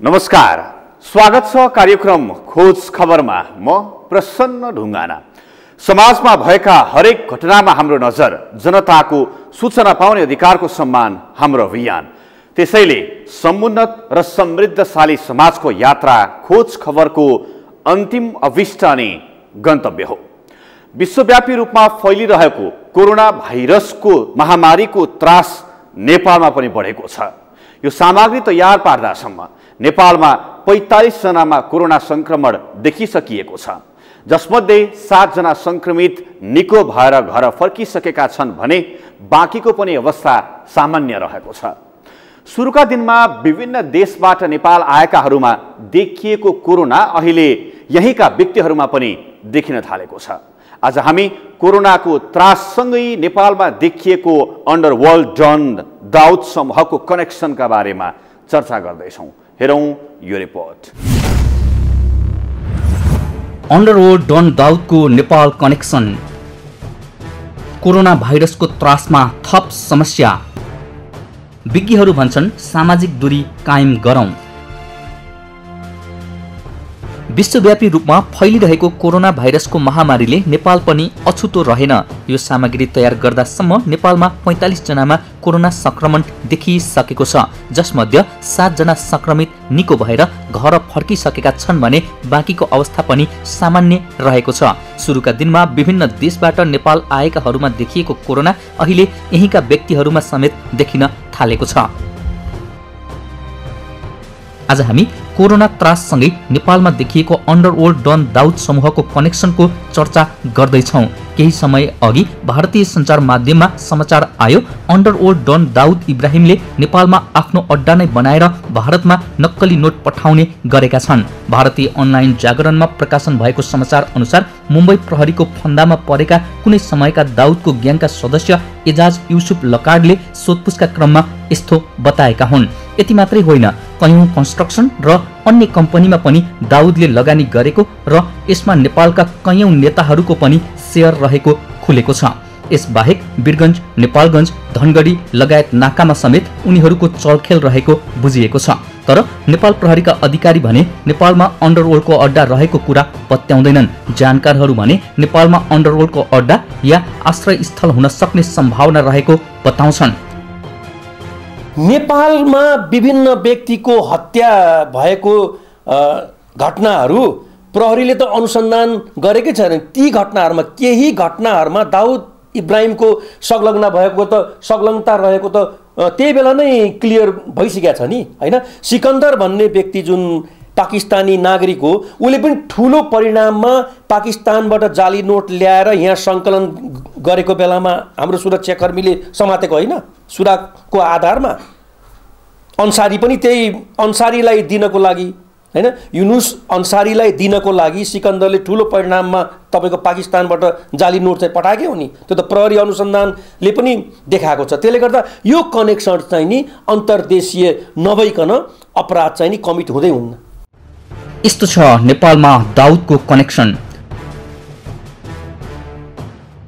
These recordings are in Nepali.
नमस्कार, स्वागत छ कार्यक्रम खोज खबरमा। म प्रसन्न ढुङ्गाना। समाजमा भएका हरेक घटनामा हाम्रो नजर, जनताको सूचना पाउने अधिकारको सम्मान हाम्रो अभियान। त्यसैले समुन्नत र समृद्धशाली समाजको यात्रा खोज खबरको अन्तिम अभिष्ट अनि गन्तव्य हो। विश्वव्यापी रूपमा फैलिरहेको कोरोना भाइरसको महामारीको त्रास नेपालमा पनि बढेको छ। यो सामग्री तयार पार्दासम्म नेपालमा 45 जनामा कोरोना संक्रमण देखिसकिएको छ, जसमध्ये 7 जना संक्रमित निको भएर घर फर्किसकेका छन् भने बाँकीको पनि अवस्था सामान्य रहेको छ। सुरुका दिनमा विभिन्न देशबाट नेपाल आएकाहरूमा देखिएको कोरोना अहिले यहीँका व्यक्तिहरूमा पनि देखिन थालेको छ। आज हामी कोरोनाको त्राससँगै नेपालमा देखिएको अन्डरवर्ल्ड डन दाउद समूहको कनेक्सनका बारेमा चर्चा गर्दैछौँ। हेरौँ यो रिपोर्ट। अन्डरवर्ल्ड डन दाउदको नेपाल कनेक्सन। कोरोना भाइरसको त्रासमा थप समस्या। विज्ञहरू भन्छन् सामाजिक दूरी कायम गरौँ। विश्वव्यापी रूपमा फैलिरहेको कोरोना भाइरसको महामारीले नेपाल पनि अछुतो रहेन। यो सामग्री तयार गर्दासम्म नेपालमा 45 जनामा कोरोना संक्रमण देखिसकेको छ, जसमध्ये 7 जना संक्रमित निको भएर घर फर्किसकेका छन् भने बाँकीको अवस्था पनि सामान्य रहेको छ। सुरुका दिनमा विभिन्न देशबाट नेपाल आएकाहरूमा देखिएको कोरोना अहिले यहीँका व्यक्तिहरूमा समेत देखिन थालेको छ। आज हामी कोरोना त्राससँगै नेपालमा देखिएको अन्डरवर्ल्ड डन दाउद समूहको कनेक्सनको चर्चा गर्दैछौँ। केही समय अघि भारतीय सञ्चार माध्यममा समाचार आयो, अन्डरवर्ल्ड डन दाउद इब्राहिमले नेपालमा आफ्नो अड्डा नै बनाएर भारतमा नक्कली नोट पठाउने गरेका छन्। भारतीय अनलाइन जागरणमा प्रकाशन भएको समाचार अनुसार मुम्बई प्रहरीको फन्दामा परेका कुनै समयका दाउदको ग्याङका सदस्य एजाज युसुफ लकार्डले सोधपुछका क्रममा यस्तो बताएका हुन्। यति मात्रै होइन, कयौं कन्स्ट्रक्सन र अन्य कम्पनीमा पनि दाउदले लगानी गरेको र यसमा नेपालका कयौं नेताहरूको पनि सेयर रहेको खुलेको छ। यसबाहेक वीरगञ्ज, नेपालगञ्ज, धनगढी लगायत नाकामा समेत उनीहरूको चलखेल रहेको बुझिएको छ। तर नेपाल प्रहरीका अधिकारी भने नेपालमा अन्डरवर्ल्डको अड्डा रहेको कुरा पत्याउँदैनन्। जानकारहरू भने नेपालमा अन्डरवर्ल्डको अड्डा या आश्रयस्थल हुन सक्ने सम्भावना रहेको बताउँछन्। नेपालमा विभिन्न व्यक्तिको हत्या भएको घटनाहरू प्रहरीले त अनुसन्धान गरेकै छैन। ती घटनाहरूमा केही घटनाहरूमा दाउद इब्राहिमको संलग्नता रहेको त त्यही बेला नै क्लियर भइसकेको छ नि, होइन? सिकन्दर भन्ने व्यक्ति जुन पाकिस्तानी नागरिक हो, उसले पनि ठुलो परिणाममा पाकिस्तानबाट जाली नोट ल्याएर यहाँ सङ्कलन गरेको बेलामा हाम्रो सुरक्षाकर्मीले समातेको होइन, सुरागको आधारमा। अन्सारी पनि त्यही अन्सारीलाई दिनको लागि, होइन, युनुस अन्सारीलाई दिनको लागि सिकन्दरले ठुलो परिणाममा तपाईँको पाकिस्तानबाट जाली नोट चाहिँ पठाएकै हो नि। त्यो त प्रहरी अनुसन्धानले पनि देखाएको छ। त्यसले गर्दा यो कनेक्सन चाहिँ नि अन्तर्देशीय नभइकन अपराध चाहिँ नि कमिट हुँदै हुन्न। यस्तो छ नेपालमा दाउदको कनेक्सन।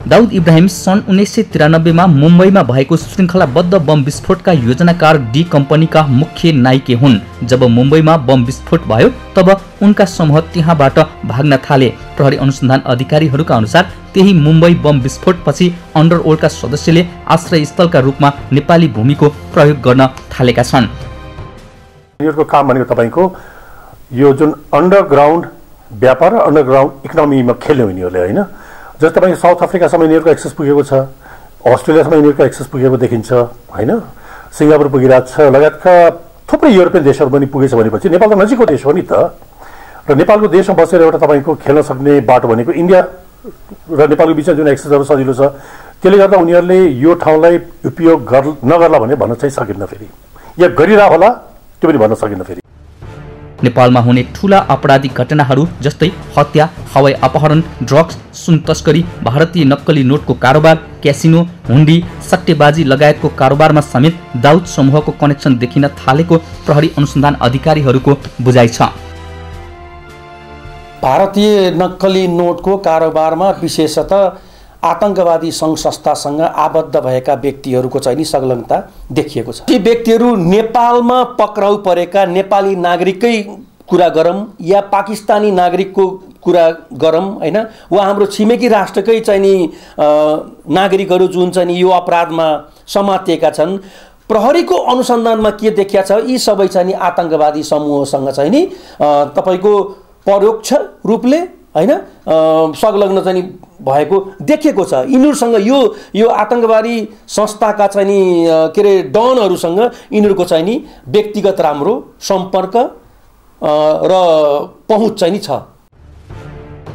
दाउद इब्राहिम सन् 1993 मा मुम्बईमा भएको श्रृङ्खलाबद्ध बम विस्फोटका योजनाकार डी कम्पनीका मुख्य नायिके हुन्। जब मुम्बईमा बम विस्फोट भयो तब उनका समूह त्यहाँबाट भाग्न थाले। प्रहरी अनुसन्धान अधिकारीहरूका अनुसार त्यही मुम्बई बम विस्फोटपछि अन्डरवर्ल्डका सदस्यले आश्रयस्थलका रूपमा नेपाली भूमिको प्रयोग गर्न थालेका छन्। यिनीहरूको काम भनेको तपाईँको यो जुन अन्डरग्राउन्ड व्यापार र अन्डरग्राउन्ड इकोनोमीमा खेल्ने यिनीहरूले, होइन? जस्तै तपाईँको साउथ अफ्रिकासम्म यिनीहरूको एक्सेस पुगेको छ, अस्ट्रेलियासम्म यिनीहरूको एक्सेस पुगेको देखिन्छ, होइन? सिङ्गापुर पुगिरहेको छ, लगायतका थुप्रै युरोपियन देशहरू पनि पुगेछ भनेपछि नेपाल त नजिकको देश हो नि त। र नेपालको देशमा बसेर एउटा तपाईँको खेल्न सक्ने बाटो भनेको इन्डिया र नेपालको बिचमा जुन एक्सेसहरू सजिलो छ, त्यसले गर्दा उनीहरूले यो ठाउँलाई उपयोग नगर्ला भने भन्न चाहिँ सकिन्न। फेरि या गरिरह होला त्यो पनि भन्न सकिन्न। फेरि नेपालमा हुने ठूला आपराधिक घटनाहरू जस्तै हत्या, हवाई अपहरण, ड्रग्स, सुन तस्करी, भारतीय नक्कली नोटको कारोबार, क्यासिनो, हुन्डी, सट्टेबाजी लगायतको कारोबारमा समेत दाउद समूहको कनेक्सन देखिन थालेको प्रहरी अनुसन्धान अधिकारीहरूको बुझाइ छ। भारतीय नक्कली नोटको कारोबारमा विशेषतः आतंकवादी सङ्घ संस्थासँग आबद्ध भएका व्यक्तिहरूको चाहिँ नि संलग्नता देखिएको छ। ती व्यक्तिहरू नेपालमा पक्राउ परेका नेपाली नागरिकै कुरा गरौँ या पाकिस्तानी नागरिकको कुरा गरौँ हैन, वा हाम्रो छिमेकी राष्ट्रकै चाहिँ नि नागरिकहरू जुन चाहिँ नि यो अपराधमा समातिएका छन्, प्रहरीको अनुसन्धानमा के देखिया छ, यी सबै चाहिँ नि आतंकवादी समूहसँग चाहिँ नि तपाईको परोक्ष रूपले हैन संलग्न चाहिँ भएको देखिएको छ। यिनीहरूसँग यो आतंकवादी संस्थाका चाहिँ नि के अरे डनहरूसँग यिनीहरूको चाहिँ नि व्यक्तिगत राम्रो सम्पर्क र पहुँच चाहिँ नि छ।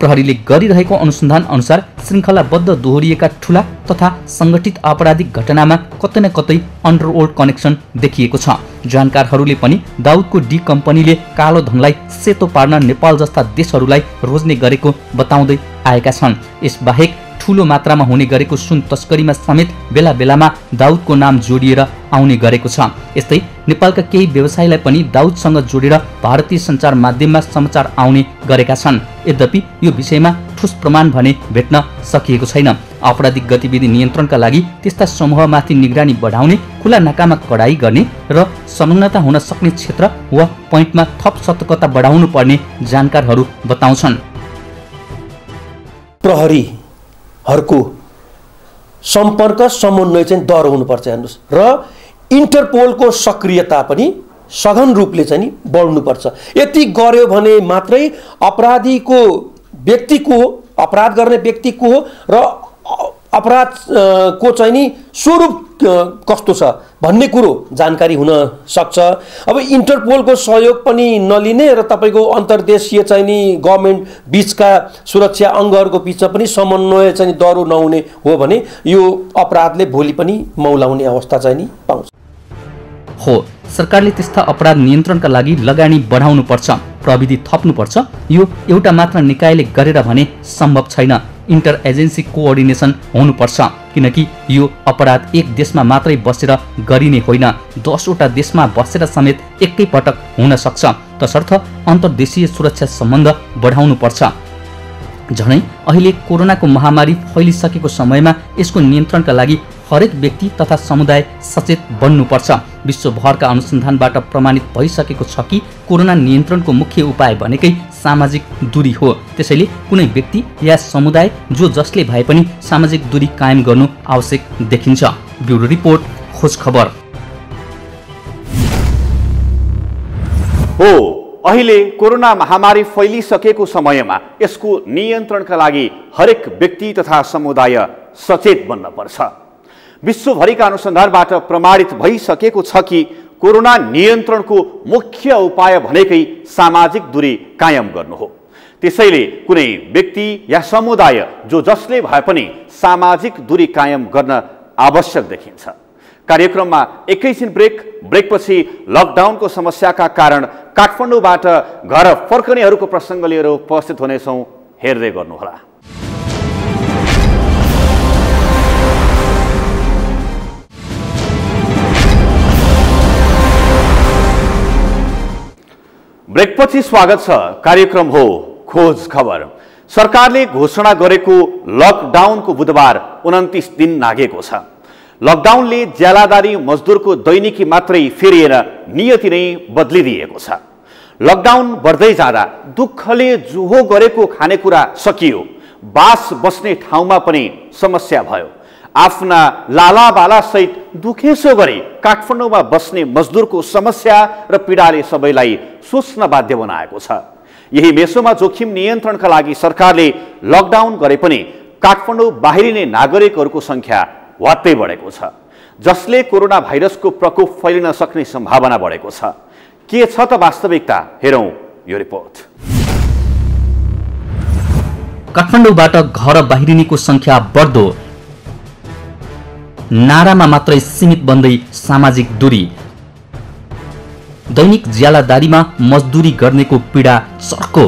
प्रहरीले गरिरहेको अनुसन्धान अनुसार श्रृङ्खलाबद्ध दोहोरिएका ठूला तथा संगठित आपराधिक घटनामा कतै न कतै अन्डरवर्ल्ड कनेक्सन देखिएको छ। जानकारहरूले पनि दाउदको डी कम्पनीले कालो धनलाई सेतो पार्न नेपाल जस्ता देशहरूलाई रोज्ने गरेको बताउँदै आएका छन्। यसबाहेक ठूलो मात्रामा हुने गरेको सुन तस्करीमा समेत बेला बेलामा दाउदको नाम जोडिएर आउने गरेको छ। यस्तै नेपालका केही व्यवसायीलाई पनि दाउदसँग जोडेर भारतीय सञ्चार माध्यममा समाचार आउने गरेका छन्। यद्यपि यो विषयमा ठोस प्रमाण भने भेट्न सकिएको छैन। आपराधिक गतिविधि नियन्त्रणका लागि त्यस्ता समूहमाथि निगरानी बढाउने, खुला नाकामा कडाई गर्ने र संलग्नता हुन सक्ने क्षेत्र वा पोइन्टमा थप सतर्कता बढाउनु पर्ने जानकारहरू बताउँछन्। प्रहरीहरूको सम्पर्क समन्वय चाहिँ दह्रो हुनुपर्छ हेर्नुहोस्, र इन्टरपोलको सक्रियता पनि सघन रूपले चाहिँ नि बढ्नुपर्छ। यति गर्यो भने मात्रै अपराधीको व्यक्तिको, अपराध गर्ने व्यक्तिको र अपराधको चाहिँ नि स्वरूप कस्तो छ भन्ने कुरो जानकारी हुन सक्छ। अब इन्टरपोलको सहयोग पनि नलिने र तपाईको अन्तर्देशीय चाहिँ नि गभर्नमेन्ट बीचका सुरक्षा अङ्गहरूको बीचमा पनि समन्वय चाहिँ दह्रो नहुने हो भने यो अपराधले भोलि पनि मौलाउने अवस्था चाहिँ नि पाउँछ। हो, सरकारले त्यस्ता अपराध नियन्त्रणका लागि लगानी बढाउनु पर्छ, प्रविधि थप्नु पर्छ। यो एउटा मात्र निकायले गरेर भने सम्भव छैन। इन्टर एजेन्सी कोअर्डिनेसन हुनुपर्छ, किनकि यो अपराध एक देशमा मात्रै बसेर गरिने होइन, 10 वटा देशमा बसेर समेत एकैपटक हुन सक्छ। तसर्थ अन्तर्देशीय सुरक्षा सम्बन्ध बढाउनु पर्छ। झनै अहिले कोरोनाको महामारी फैलिसकेको समयमा यसको नियन्त्रणका लागि हरेक व्यक्ति तथा समुदाय सचेत बन्नुपर्छ। विश्वभरका अनुसन्धानबाट प्रमाणित भइसकेको छ कि कोरोना नियन्त्रणको मुख्य उपाय भनेकै सामाजिक दूरी हो। त्यसैले कुनै व्यक्ति या समुदाय जो जसले भए पनि सामाजिक दूरी कायम गर्नु आवश्यक देखिन्छ। ब्युरो रिपोर्ट, खोज खबर। हो, अहिले कोरोना महामारी फैलिसकेको समयमा यसको नियन्त्रणका लागि हरेक व्यक्ति तथा समुदाय सचेत बन्न पर्छ। विश्वभरिका अनुसन्धानबाट प्रमाणित भइसकेको छ कि कोरोना नियन्त्रणको मुख्य उपाय भनेकै सामाजिक दूरी कायम गर्नु हो। त्यसैले कुनै व्यक्ति या समुदाय जो जसले भए पनि सामाजिक दूरी कायम गर्न आवश्यक देखिन्छ। कार्यक्रममा एकैछिन ब्रेकपछि लकडाउनको समस्याका कारण काठमाडौँबाट घर फर्कनेहरूको प्रसङ्ग लिएर उपस्थित हुनेछौँ। हेर्दै गर्नुहोला। ब्रेकपछि स्वागत छ। कार्यक्रम हो खोज खबर। सरकारले घोषणा गरेको लकडाउनको बुधबार 29 दिन नागेको छ। लकडाउनले ज्यालादारी मजदुरको दैनिकी मात्रै फेरिएर नियति नै बदलिदिएको छ। लकडाउन बढ्दै जाँदा दुःखले जुहो गरेको खानेकुरा सकियो, बास बस्ने ठाउँमा पनि समस्या भयो। आफ्ना लालाबाला सहित दुखेसो गरी काठमाडौँमा बस्ने मजदुरको समस्या र पीडाले सबैलाई सोच्न बाध्य बनाएको छ। यही मेसोमा जोखिम नियन्त्रणका लागि सरकारले लकडाउन गरे पनि काठमाडौँ बाहिरिने नागरिकहरूको सङ्ख्या वात्तै बढेको छ, जसले कोरोना भाइरसको प्रकोप फैलिन सक्ने सम्भावना बढेको छ। के छ त वास्तविकता, हेरौँ यो रिपोर्ट। काठमाडौँबाट घर बाहिरिनेको सङ्ख्या बढ्दो, नारामा मात्रै सीमित बन्दै सामाजिक दूरी, दैनिक ज्यालादारीमा मजदुरी गर्नेको पीडा चर्को।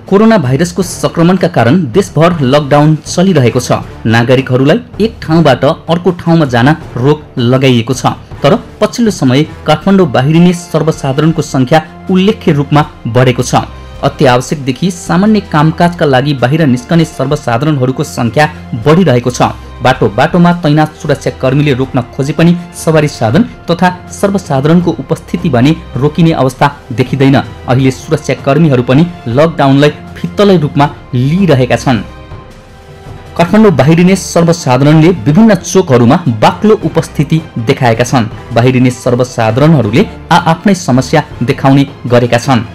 कोरोना भाइरसको संक्रमणका कारण देशभर लकडाउन चलिरहेको छ। नागरिकहरूलाई एक ठाउँबाट अर्को ठाउँमा जान रोक लगाइएको छ। तर पछिल्लो समय काठमाडौँ बाहिरिने सर्वसाधारणको सङ्ख्या उल्लेख्य रूपमा बढेको छ। अत्यावश्यकदेखि सामान्य कामकाजका लागि बाहिर निस्कने सर्वसाधारणहरूको संख्या बढिरहेको छ। बाटोमा तैनात सुरक्षाकर्मीले रोक्न खोजे पनि सवारी साधन तथा सर्वसाधारणको उपस्थिति भने रोकिने अवस्था देखिँदैन। अहिले सुरक्षाकर्मीहरू पनि लकडाउनलाई फित्तलै रूपमा लिइरहेका छन्। काठमाडौँ बाहिरिने सर्वसाधारणले विभिन्न चोकहरूमा बाक्लो उपस्थिति देखाएका छन्। बाहिरिने सर्वसाधारणहरूले आफ्नै समस्या देखाउने गरेका छन्।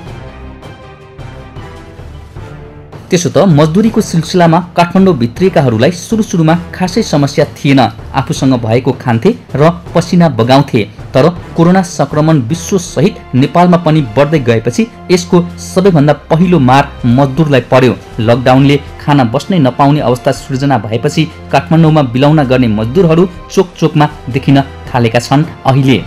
त्यसो त मजदुरीको सिलसिलामा काठमाडौँ भित्रिएकाहरूलाई सुरुमा खासै समस्या थिएन। आफूसँग भएको खान्थे र पसिना बगाउँथे। तर कोरोना संक्रमण विश्वसहित नेपालमा पनि बढ्दै गएपछि यसको सबैभन्दा पहिलो मार मजदुरलाई पर्यो। लकडाउनले खाना बस्नै नपाउने अवस्था सृजना भएपछि काठमाडौँमा बिलौना गर्ने मजदुरहरू चोकमा देखिन थालेका छन्। अहिले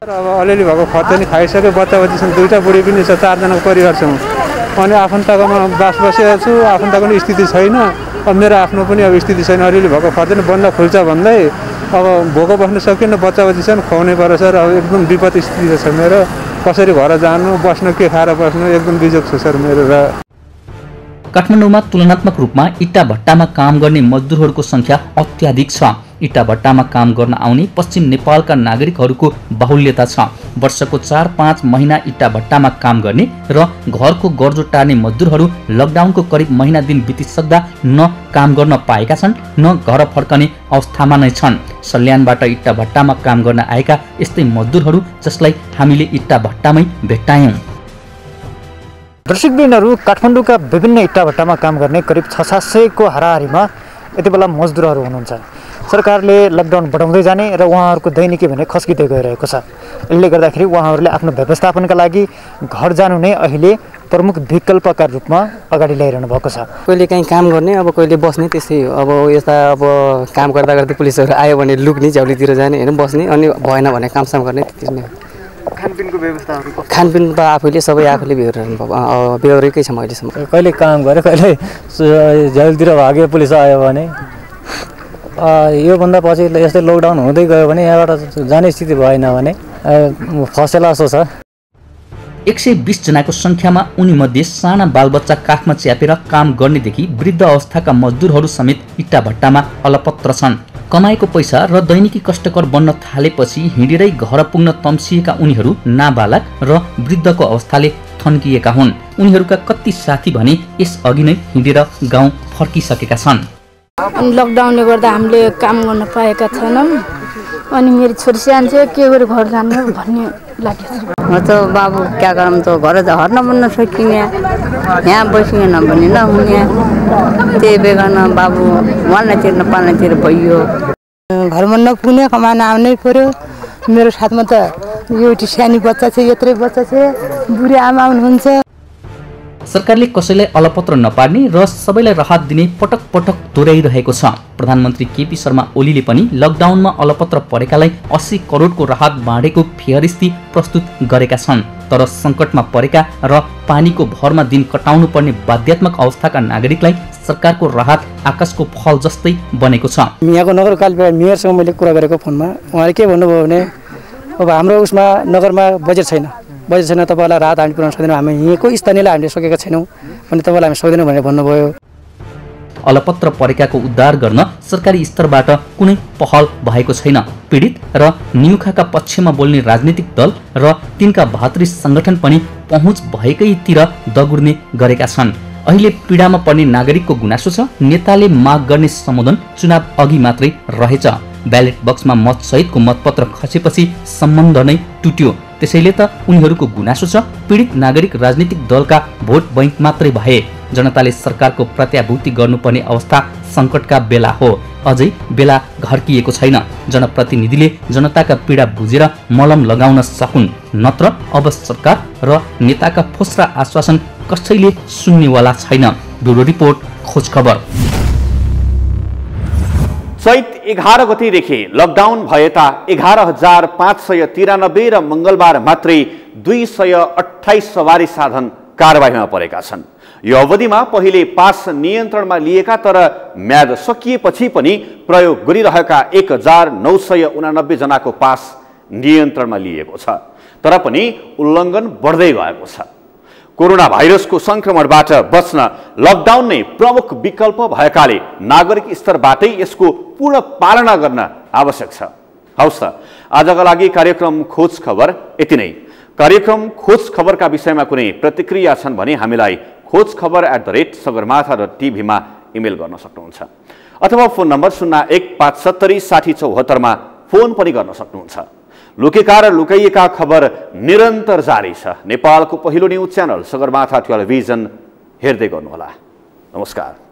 अब अलिअलि भएको खर्च खाइसक्यो, बच्चा बच्ची छन्, 2टा बुढी पनि छ, 4 जनाको परिवार छौँ। अनि आफन्तकोमा बसेको छु, आफन्तको पनि स्थिति छैन। अब मेरो आफ्नो पनि अब स्थिति छैन। अलिअलि भएको खर्च बन्द खुल्छ भन्दै अब भोको बस्न सकिएन, बच्चा बच्ची छन्, खुवाउनै पर्छ सर। अब एकदम विपद स्थिति छ मेरो। कसरी घर जानु, बस्नु, के खाएर बस्नु, एकदम बिजोग छ सर मेरो। र काठमाडौँमा तुलनात्मक रूपमा इट्टा भट्टामा काम गर्ने मजदुरहरूको संख्या अत्याधिक छ। इट्टा भट्टामा काम गर्न आउने पश्चिम नेपालका नागरिकहरूको बाहुल्यता छ। वर्षको 4-5 महिना इट्टा भट्टामा काम गर्ने र घरको गर्जो टार्ने मजदुरहरू लकडाउनको करिब महिना दिन बितिसक्दा न काम गर्न पाएका छन् न घर फर्कने अवस्थामा नै छन्। सल्यानबाट इट्टा भट्टामा काम गर्न आएका यस्तै मजदुरहरू जसलाई हामीले इट्टा भट्टामै भेट्टायौँ। दर्शकवृन्दहरू, काठमाडौँका विभिन्न इट्टा भट्टामा काम गर्ने करिब 600-700 को हाराहारीमा यति बेला मजदुरहरू हुनुहुन्छ। सरकारले लकडाउन बढाउँदै जाने र उहाँहरूको दैनिकी भने खस्किँदै गइरहेको छ। यसले गर्दाखेरि उहाँहरूले आफ्नो व्यवस्थापनका लागि घर जानु नै अहिले प्रमुख विकल्पका रूपमा अगाडि ल्याइरहनु भएको छ। कहिले काहीँ काम गर्ने, अब कहिले बस्ने, त्यस्तै हो। अब यस्ता अब काम गर्दा पुलिसहरू आयो भने लुक्ने, झ्याउलीतिर जाने होइन, बस्ने, अनि भएन भने कामसाम गर्ने, त्यति नै हो। खानपिनको व्यवस्थाहरू खानपिन त आफैले सबै आफूले बेहोरेकै छ अहिलेसम्म। कहिले काम गरे, कहिले झ्याउलीतिर भाग्यो पुलिस आयो भने। योभन्दा पछि यस्तै लकडाउन हुँदै गयो भने यहाँबाट जाने स्थिति भएन भने फसेला जस्तो छ। 120 जनाको संख्यामा उनीमध्ये साना बालबच्चा काखमा च्यापेर काम गर्नेदेखि वृद्ध अवस्थाका मजदुरहरू समेत इट्टा भट्टामा अलपत्र छन्। कमाएको पैसा र दैनिकी कष्टकर बन्न थालेपछि हिँडेरै घर पुग्न तम्सिएका उनीहरू नाबालक र वृद्धको अवस्थाले थन्किएका हुन्। उनीहरूका कति साथी भने यस अघि नै हिँडेर गाउँ फर्किसकेका छन्। लकडाउनले गर्दा हामीले काम गर्न पाएका छैनौँ। अनि मेरो छोरी सानो चाहिँ के गरी घर जाने भन्ने लाग्यो। म त बाबु क्या गरौँ त, घर हर्न बन्न सकिने, यहाँ बसिने नभने नहुने, त्यही बेगन बाबु वालतिर पाल्नातिर भइयो। घरमा नपुग्ने, कमान आउनै पर्यो। मेरो साथमा त एउटी सानो बच्चा छ, यत्रै बच्चा छ, बुढी आमा हुनुहुन्छ। सरकारले कसैलाई अलपत्र नपार्ने र सबैलाई राहत दिने पटक पटक दोहोऱ्याइरहेको छ। प्रधानमन्त्री केपी शर्मा ओलीले पनि लकडाउनमा अलपत्र परेकालाई 80 करोडको राहत बाँडेको फेहरिस्ती प्रस्तुत गरेका छन्। तर सङ्कटमा परेका र पानीको भरमा दिन कटाउनु पर्ने बाध्यात्मक अवस्थाका नागरिकलाई सरकारको राहत आकाशको फल जस्तै बनेको छ। यहाँको नगरपालिका मेयरसँग मैले कुरा गरेको फोनमा, उहाँले के भन्नुभयो भने अब हाम्रो उसमा नगरमा बजेट छैन, तपाईँलाई राहत हामी पुर्याउन सक्दैनौँ, हामी यहीँको स्थानीयलाई हामीले सकेका छैनौँ भने तपाईँलाई हामी सक्दैनौँ भनेर भन्नुभयो। अलपत्र परेकाको उद्धार गर्न सरकारी स्तरबाट कुनै पहल भएको छैन। पीडित र नियुखाका पक्षमा बोल्ने राजनीतिक दल र तिनका भातृ सङ्गठन पनि पहुँच भएकैतिर दगुर्ने गरेका छन्। अहिले पीडामा पर्ने नागरिकको गुनासो छ, नेताले माग गर्ने सम्बोधन चुनाव अघि मात्रै रहेछ। ब्यालेट बक्समा मत सहितको मतपत्र खसेपछि सम्बन्ध नै टुट्यो। त्यसैले त उनीहरूको गुनासो छ, पीडित नागरिक राजनीतिक दलका भोट बैंक मात्रै भए। जनताले सरकारको प्रत्याभूति गर्नुपर्ने अवस्था सङ्कटका बेला हो। अझै बेला घर्किएको छैन। जनप्रतिनिधिले जनताका पीडा बुझेर मलम लगाउन सकुन्, नत्र अब सरकार र नेताका फोस्रा आश्वासन कसैले सुन्नेवाला छैन। ब्युरो रिपोर्ट, खोज खबर। चैत 11 गतेदेखि लकडाउन भएता 11,593 र मङ्गलबार मात्रै 228 सवारी साधन कारबाहीमा परेका छन्। यो अवधिमा पहिले पास नियन्त्रणमा लिएका तर म्याद सकिएपछि पनि प्रयोग गरिरहेका 1989 जनाको पास नियन्त्रणमा लिएको छ। तर पनि उल्लङ्घन बढ्दै गएको छ। कोरोना भाइरसको संक्रमणबाट बच्न लकडाउन नै प्रमुख विकल्प भएकाले नागरिक स्तरबाटै यसको पूर्ण पालना गर्न आवश्यक छ। हवस् त, आजका लागि कार्यक्रम खोज खबर यति नै। कार्यक्रम खोज खबरका विषयमा कुनै प्रतिक्रिया छन् भने हामीलाई khojkhabar@sagarmatha.tv मा इमेल गर्न सक्नुहुन्छ अथवा फोन नम्बर 01576074 मा फोन पनि गर्न सक्नुहुन्छ। लुकेका र लुकाइएका खबर निरन्तर जारी छ। नेपालको पहिलो न्युज च्यानल सगरमाथा टेलिभिजन हेर्दै गर्नुहोला। नमस्कार।